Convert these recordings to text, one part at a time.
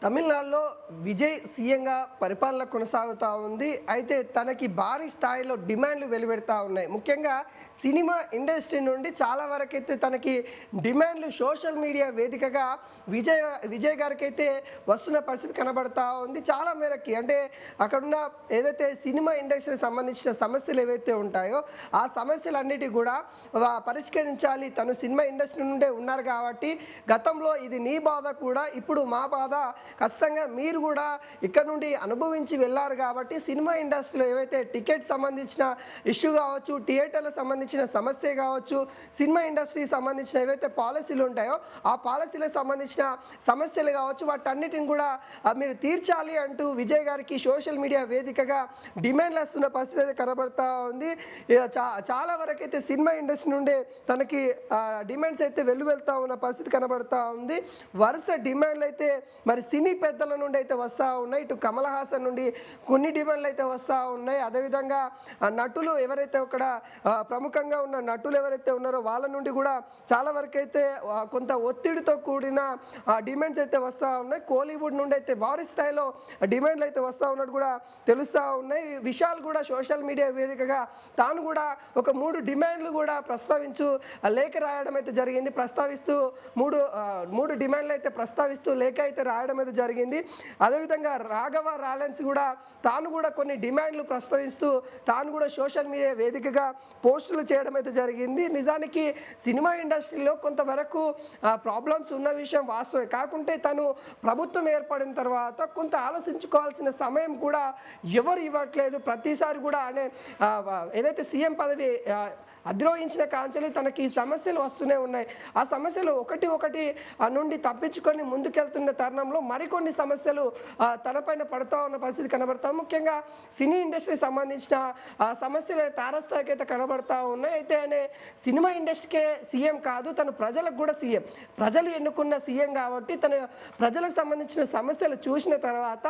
తమిళనాడులో విజయ్ సీఎంగా పరిపాలన కొనసాగుతూ ఉంది. అయితే తనకి భారీ స్థాయిలో డిమాండ్లు వెలువెడతా ఉన్నాయి. ముఖ్యంగా సినిమా ఇండస్ట్రీ నుండి చాలా వరకైతే తనకి డిమాండ్లు సోషల్ మీడియా వేదికగా విజయ్ గారికి అయితే వస్తున్న పరిస్థితి కనబడతా ఉంది. చాలా మేరకి అంటే అక్కడున్న ఏదైతే సినిమా ఇండస్ట్రీకి సంబంధించిన సమస్యలు ఏవైతే ఉంటాయో ఆ సమస్యలన్నిటి కూడా పరిష్కరించాలి. తను సినిమా ఇండస్ట్రీ నుండే ఉన్నారు కాబట్టి గతంలో ఇది నీ బాధ కూడా ఇప్పుడు మా బాధ, ఖచ్చితంగా మీరు కూడా ఇక్కడ నుండి అనుభవించి వెళ్ళారు కాబట్టి సినిమా ఇండస్ట్రీలో ఏవైతే టికెట్ సంబంధించిన ఇష్యూ కావచ్చు, థియేటర్లకు సంబంధించిన సమస్య కావచ్చు, సినిమా ఇండస్ట్రీకి సంబంధించిన ఏవైతే పాలసీలు ఉంటాయో ఆ పాలసీలకు సంబంధించిన సమస్యలు కావచ్చు, వాటన్నిటిని కూడా మీరు తీర్చాలి అంటూ విజయ్ గారికి సోషల్ మీడియా వేదికగా డిమాండ్లు వస్తున్న పరిస్థితి అయితే కనబడతా ఉంది. చాలా వరకు అయితే సినిమా ఇండస్ట్రీ నుండే తనకి డిమాండ్స్ అయితే వెళ్తా ఉన్న పరిస్థితి కనబడతా ఉంది. వరుస డిమాండ్లు అయితే మరి సినీ పెద్దల నుండి అయితే వస్తూ ఉన్నాయి. ఇటు కమల్ హాసన్ నుండి కొన్ని డిమాండ్లు అయితే వస్తూ ఉన్నాయి. అదేవిధంగా నటులు ఎవరైతే అక్కడ ప్రముఖంగా ఉన్న నటులు ఎవరైతే ఉన్నారో వాళ్ళ నుండి కూడా చాలా వరకు అయితే కొంత ఒత్తిడితో కూడిన డిమాండ్స్ అయితే వస్తూ ఉన్నాయి. కోలీవుడ్ నుండి అయితే భారీ స్థాయిలో డిమాండ్లు అయితే వస్తూ ఉన్నట్టు కూడా తెలుస్తూ ఉన్నాయి. విశాల్ కూడా సోషల్ మీడియా వేదికగా తాను కూడా ఒక 3 డిమాండ్లు కూడా ప్రస్తావించు లేఖ రాయడం అయితే జరిగింది. ప్రస్తావిస్తూ మూడు డిమాండ్లు అయితే ప్రస్తావిస్తూ లేఖ అయితే రాయడం అయితే జరిగింది. అదేవిధంగా రాఘవ రాలెన్స్ కూడా తాను కూడా కొన్ని డిమాండ్లు ప్రస్తావిస్తూ తాను కూడా సోషల్ మీడియా వేదికగా పోస్టులు చేయడం అయితే జరిగింది. నిజానికి సినిమా ఇండస్ట్రీలో కొంతవరకు ప్రాబ్లమ్స్ ఉన్న విషయం వాస్తవమే. కాకుంటే తను ప్రభుత్వం ఏర్పడిన తర్వాత కొంత ఆలోచించుకోవాల్సిన సమయం కూడా ఎవరు ఇవ్వట్లేదు. ప్రతిసారి కూడా అనే ఏదైతే సీఎం పదవి అధిరోహించిన కాంచెలి తనకి సమస్యలు వస్తూనే ఉన్నాయి. ఆ సమస్యలు ఒకటి నుండి తప్పించుకొని ముందుకెళ్తున్న తరుణంలో మరికొన్ని సమస్యలు తనపైన పడుతూ ఉన్న పరిస్థితి కనబడతాం. ముఖ్యంగా సినీ ఇండస్ట్రీకి సంబంధించిన సమస్యలు తారస్థాయికి అయితే కనబడతా ఉన్నాయి. అయితే ఆయన సినిమా ఇండస్ట్రీకే సీఎం కాదు, తను ప్రజలకు కూడా సీఎం. ప్రజలు ఎన్నుకున్న సీఎం కాబట్టి తన ప్రజలకు సంబంధించిన సమస్యలు చూసిన తర్వాత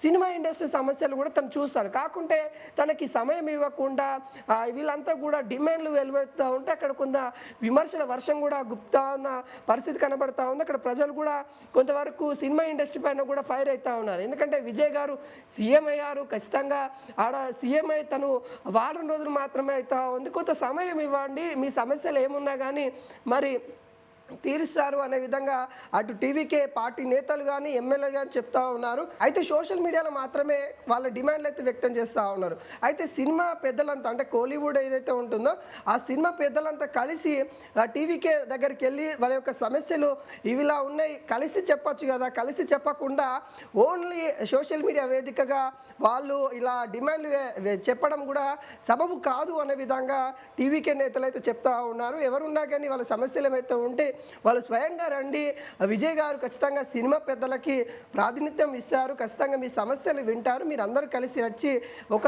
సినిమా ఇండస్ట్రీ సమస్యలు కూడా తను చూస్తాడు. కాకుంటే తనకి సమయం ఇవ్వకుండా వీళ్ళంతా కూడా డిమాండ్లు వెలువడుతూ ఉంటే అక్కడ కొంత విమర్శల వర్షం కూడా గుప్తా ఉన్న పరిస్థితి కనబడతా ఉంది. అక్కడ ప్రజలు కూడా కొంతవరకు సినిమా ఇండస్ట్రీ పైన కూడా ఫైర్ అవుతూ ఉన్నారు. ఎందుకంటే విజయ్ గారు సీఎం అయ్యారు, ఖచ్చితంగా ఆడ సీఎం అయి తను వారం రోజులు మాత్రమే అవుతా ఉంది. కొంత సమయం ఇవ్వండి, మీ సమస్యలు ఏమున్నా కానీ మరి తీరుస్తారు అనే విధంగా అటు టీవీకే పార్టీ నేతలు కానీ ఎమ్మెల్యేలు కానీ చెప్తా ఉన్నారు. అయితే సోషల్ మీడియాలో మాత్రమే వాళ్ళ డిమాండ్లు అయితే వ్యక్తం చేస్తూ ఉన్నారు. అయితే సినిమా పెద్దలంతా అంటే కోలీవుడ్ ఏదైతే ఉంటుందో ఆ సినిమా పెద్దలంతా కలిసి టీవీకే దగ్గరికి వెళ్ళి వాళ్ళ యొక్క సమస్యలు ఇవిలా ఉన్నాయి కలిసి చెప్పచ్చు కదా, కలిసి చెప్పకుండా ఓన్లీ సోషల్ మీడియా వేదికగా వాళ్ళు ఇలా డిమాండ్లు చెప్పడం కూడా సబబు కాదు అనే విధంగా టీవీకే నేతలు అయితే చెప్తా ఉన్నారు. ఎవరున్నా కానీ వాళ్ళ సమస్యలు ఏమైతే ఉంటే వాళ్ళు స్వయంగా రండి, విజయ్ గారు ఖచ్చితంగా సినిమా పెద్దలకి ప్రాతినిధ్యం ఇస్తారు, ఖచ్చితంగా మీ సమస్యలు వింటారు, మీరు అందరూ కలిసి వచ్చి ఒక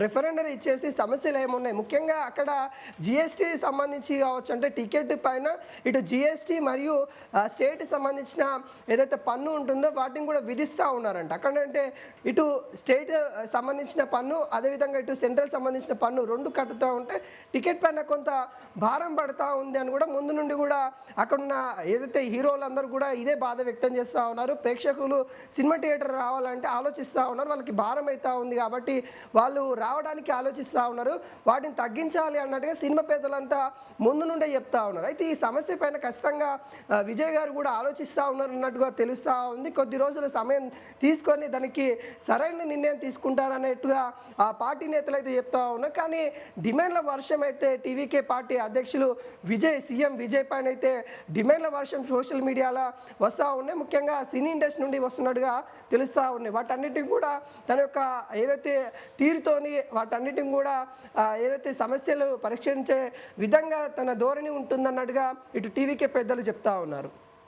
రెఫరెండర్ ఇచ్చేసి సమస్యలు ఏమున్నాయి, ముఖ్యంగా అక్కడ జిఎస్టీ సంబంధించి కావచ్చు, అంటే టికెట్ పైన ఇటు జిఎస్టీ మరియు స్టేట్కి సంబంధించిన ఏదైతే పన్ను ఉంటుందో వాటిని కూడా విధిస్తూ ఉన్నారంట. అక్కడంటే ఇటు స్టేట్ సంబంధించిన పన్ను, అదేవిధంగా ఇటు సెంట్రల్ సంబంధించిన పన్ను రెండు కట్టుతూ ఉంటే టికెట్ పైన కొంత భారం పడుతూ ఉంది అని కూడా ముందు నుండి కూడా అక్కడున్న ఏదైతే హీరోలందరూ కూడా ఇదే బాధ వ్యక్తం చేస్తూ ఉన్నారు. ప్రేక్షకులు సినిమా థియేటర్ రావాలంటే ఆలోచిస్తూ ఉన్నారు, వాళ్ళకి భారం అవుతూ ఉంది కాబట్టి వాళ్ళు రావడానికి ఆలోచిస్తూ ఉన్నారు. వాటిని తగ్గించాలి అన్నట్టుగా సినిమా పెద్దలంతా ముందు నుండే చెప్తా ఉన్నారు. అయితే ఈ సమస్య పైన ఖచ్చితంగా విజయ్ గారు కూడా ఆలోచిస్తూ ఉన్నారు అన్నట్టుగా తెలుస్తూ ఉంది. కొద్ది రోజుల సమయం తీసుకొని దానికి సరైన నిర్ణయం తీసుకుంటారన్నట్టుగా ఆ పార్టీ నేతలు అయితే చెప్తా ఉన్నారు. కానీ డిమాండ్ల వర్షం అయితే టీవీకే పార్టీ అధ్యక్షులు సీఎం విజయ్ పైన అయితే డిమాండ్ల వర్షం సోషల్ మీడియాలో వస్తూ ఉన్నాయి. ముఖ్యంగా సినీ ఇండస్ట్రీ నుండి వస్తున్నట్టుగా తెలుస్తూ ఉన్నాయి. వాటన్నిటిని కూడా తన యొక్క ఏదైతే తీరుతోని వాటన్నిటిని కూడా ఏదైతే సమస్యలు పరిష్కరించే విధంగా తన ధోరణి ఉంటుందన్నట్టుగా ఇటు టీవీకే పెద్దలు చెప్తా ఉన్నారు.